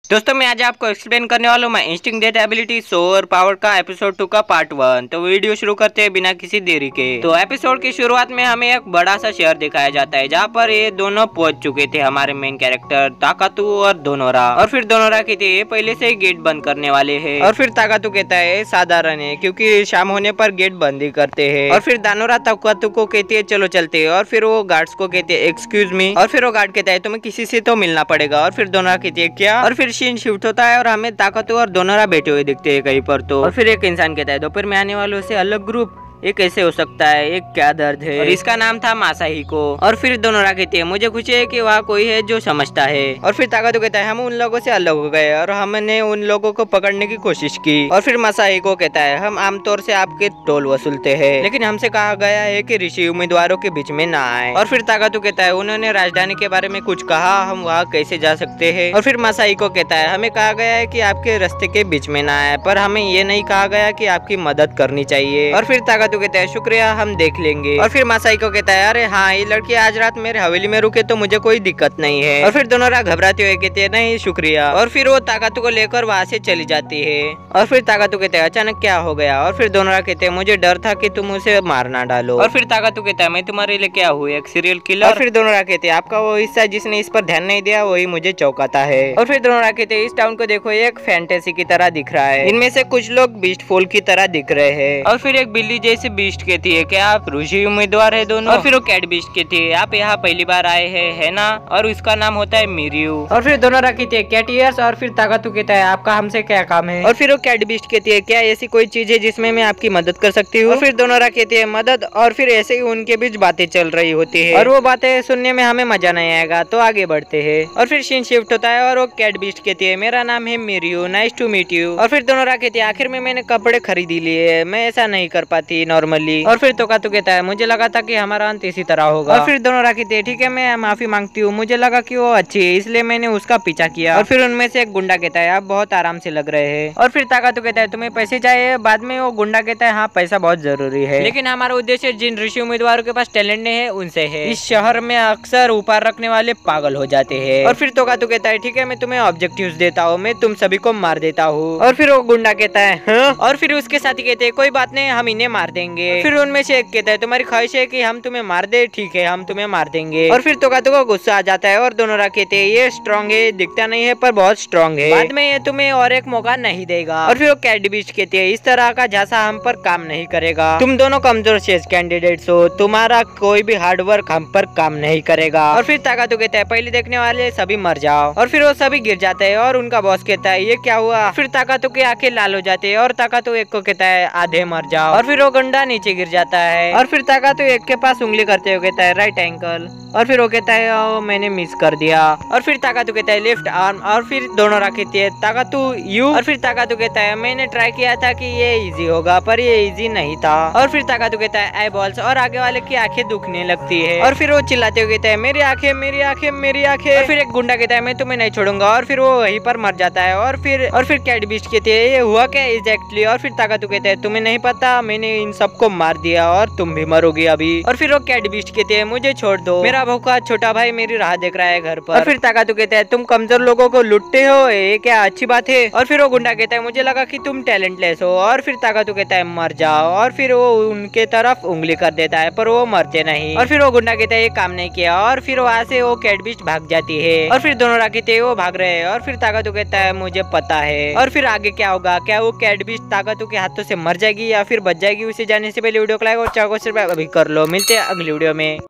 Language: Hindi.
दोस्तों मैं आज आपको एक्सप्लेन करने वाला हूँ मैं instinct data ability soar power का एपिसोड 2 का पार्ट 1। तो वीडियो शुरू करते हैं बिना किसी देरी के। तो एपिसोड की शुरुआत में हमें एक बड़ा सा शहर दिखाया जाता है जहाँ पर ये दोनों पहुंच चुके थे, हमारे मेन कैरेक्टर ताकातू और दोनोरा। और फिर दोनोरा कहते हैं पहले से ही गेट बंद करने वाले है। और फिर ताकातू कहता है साधारण है क्योंकि शाम होने पर गेट बंद ही करते है। और फिर दानोरा ताकातू को कहती है चलो चलते है। और फिर वो गार्ड्स को कहते हैं एक्सक्यूज मी। और फिर वो गार्ड कहता है तुम्हें किसी से तो मिलना पड़ेगा। और फिर दोनोरा कहती है क्या। और फिर सीन शिफ्ट होता है और हमें ताकातू और दोनोरा बैठे हुए दिखते हैं कहीं पर। तो और फिर एक इंसान कहता है दोपहर में आने वालों से अलग ग्रुप, ये कैसे हो सकता है, एक क्या दर्द है। और इसका नाम था मासाहिको। और फिर दोनोरा कहती है मुझे खुशी है कि वहाँ कोई है जो समझता है। और फिर ताकातू कहता है हम उन लोगों से अलग हो गए और हमने उन लोगों को पकड़ने की कोशिश की। और फिर मासाहिको कहता है हम आमतौर से आपके टोल वसूलते हैं, लेकिन हमसे कहा गया है कि ऋषि उम्मीदवारों के बीच में ना आए। और फिर ताकातू कहता है उन्होंने राजधानी के बारे में कुछ कहा, हम वहाँ कैसे जा सकते हैं। और फिर मासाहिको कहता है हमें कहा गया है कि आपके रास्ते के बीच में ना आए, पर हमें ये नहीं कहा गया कि आपकी मदद करनी चाहिए। और फिर ताकातू कहता है शुक्रिया, हम देख लेंगे। और फिर मासाहिको कहता है अरे हाँ ये लड़की आज रात मेरे हवेली में रुके तो मुझे कोई दिक्कत नहीं है। और फिर दोनों घबराते हुए कहते हैं नहीं शुक्रिया। और फिर वो ताकातू को लेकर वहाँ से चली जाती है। और फिर ताकातू कहते हैं अचानक क्या हो गया। और फिर दोनों कहते हैं मुझे डर था कि तुम उसे मारना डालो। और फिर ताकातू कहता है मैं तुम्हारे लिए क्या हूँ, एक सीरियल किलर। और फिर दोनों कहते हैं आपका वो हिस्सा जिसने इस पर ध्यान नहीं दिया वही मुझे चौंकाता है। और फिर दोनों कहते हैं इस टाउन को देखो एक फैंटेसी की तरह दिख रहा है, इनमें से कुछ लोग बीस्ट फूल की तरह दिख रहे हैं। और फिर एक बिल्ली जैसी बीस्ट कहती है क्या आप ऋषि उम्मीदवार है दोनों। और फिर वो कैट बीस्ट कहती है आप यहाँ पहली बार आए हैं है ना, और उसका नाम होता है मिरियू। और फिर दोनों कहती है कैट ईयर्स। और फिर ताकातू कहता है आपका हमसे क्या काम है। और फिर वो कैट बीस्ट कहती है क्या ऐसी कोई चीज है जिसमें मैं आपकी मदद कर सकती हूँ। और फिर दोनों कहती है मदद। और फिर ऐसे ही उनके बीच बातें चल रही होती है और वो बातें सुनने में हमें मजा नहीं आएगा तो आगे बढ़ते हैं। और फिर सीन शिफ्ट होता है और वो कैट बीस्ट कहती है मेरा नाम है मिरियू, नाइस टू मीट यू। और फिर दोनों कहती है आखिर में मैंने कपड़े खरीद लिए, मैं ऐसा नहीं कर पाती नॉर्मली। और फिर ताकातू कहता है मुझे लगा था कि हमारा अंत इसी तरह होगा। और फिर दोनों कहते हैं ठीक है मैं माफी मांगती हूँ, मुझे लगा कि वो अच्छी है इसलिए मैंने उसका पीछा किया। और फिर उनमें से एक गुंडा कहता है आप बहुत आराम से लग रहे हैं। और फिर ताकातू कहता है तुम्हें पैसे चाहिए। बाद में वो गुंडा कहता है हाँ पैसा बहुत जरूरी है, लेकिन हमारा उद्देश्य जिन ऋषि उम्मीदवारों के पास टैलेंट नहीं है उनसे है। इस शहर में अक्सर ऊपर रखने वाले पागल हो जाते हैं। और फिर ताकातू कहता है ठीक है मैं तुम्हें ऑब्जेक्टिव्स देता हूँ, मैं तुम सभी को मार देता हूँ। और फिर वो गुंडा कहता है हाँ? और फिर उसके साथी कहते हैं कोई बात नहीं हम इन्हें मार देंगे। फिर उनमें से एक कहता है तुम्हारी ख्वाहिश है कि हम तुम्हें मार दे, ठीक है हम तुम्हें मार देंगे। और फिर ताकातू को गुस्सा आ जाता है और दोनों कहते हैं ये स्ट्रॉन्ग है, दिखता नहीं है पर बहुत स्ट्रॉन्ग है, बाद में ये तुम्हें और एक मौका नहीं देगा। और फिर वो कैट बीस्ट कहती है इस तरह का झांसा हम पर काम नहीं करेगा, तुम दोनों कमजोर शेष कैंडिडेट्स हो, तुम्हारा कोई भी हार्ड वर्क हम पर काम नहीं करेगा। और फिर ताकातू कहता है पहले देखने वाले सभी मर जाओ। और फिर वो सभी गिर जाते हैं और उनका बॉस कहता है ये क्या हुआ। फिर ताकातू की आंखें लाल हो जाती है और ताकातू एक को कहता है आधे मर जाओ। और फिर वो गुंडा नीचे गिर जाता है। और फिर ताकातू एक के पास उंगली करते हुए कहता है राइट एंकल। और फिर वो कहता है मैंने मिस कर दिया। और फिर ताकातू कहता है लेफ्ट आर्म। और फिर दोनों कहती है ताकातू यू। और फिर ताकातू कहता है मैंने ट्राई किया था कि ये इजी होगा पर ये इजी नहीं था। और फिर ताकातू कहता है आई बॉल्स। और आगे वाले की आंखें दुखने लगती है। और फिर वो चिल्लाते हुए कहता है मेरी आंखें मेरी आंखें मेरी आंखें। और फिर एक गुंडा कहता है मैं तुम्हें नहीं छोड़ूंगा। और फिर वो वहीं पर मर जाता है। और फिर कैट बीस्ट कहती है ये हुआ क्या एग्जैक्टली। और फिर ताकातू कहता है तुम्हें नहीं पता मैंने इन सबको मार दिया और तुम भी मरोगी अभी। और फिर वो कैट बीस्ट कहते हैं मुझे छोड़ दो, मेरा भूखा छोटा भाई मेरी राह देख रहा है घर पर। और फिर ताकातू कहता है तुम कमजोर लोगों को लुटते हो, ये क्या अच्छी बात है। और फिर वो गुंडा कहता है मुझे लगा कि तुम टैलेंटलेस हो। और फिर ताकातू कहता है मर जाओ। और फिर वो उनके तरफ उंगली कर देता है पर वो मरते नहीं। और फिर वो गुंडा कहता है ये काम नहीं किया। और फिर वहाँ से वो कैट बीस्ट भाग जाती है। और फिर दोनों कहते हैं वो भाग रहे हैं। और फिर ताकातू कहता है मुझे पता है। और फिर आगे क्या होगा, क्या वो कैट बीस्ट ताकातू के हाथों से मर जाएगी या फिर बच जाएगी, उसे जाने से पहले वीडियो को लाइक और चैनल को सब्सक्राइब अभी कर लो। मिलते हैं अगली वीडियो में।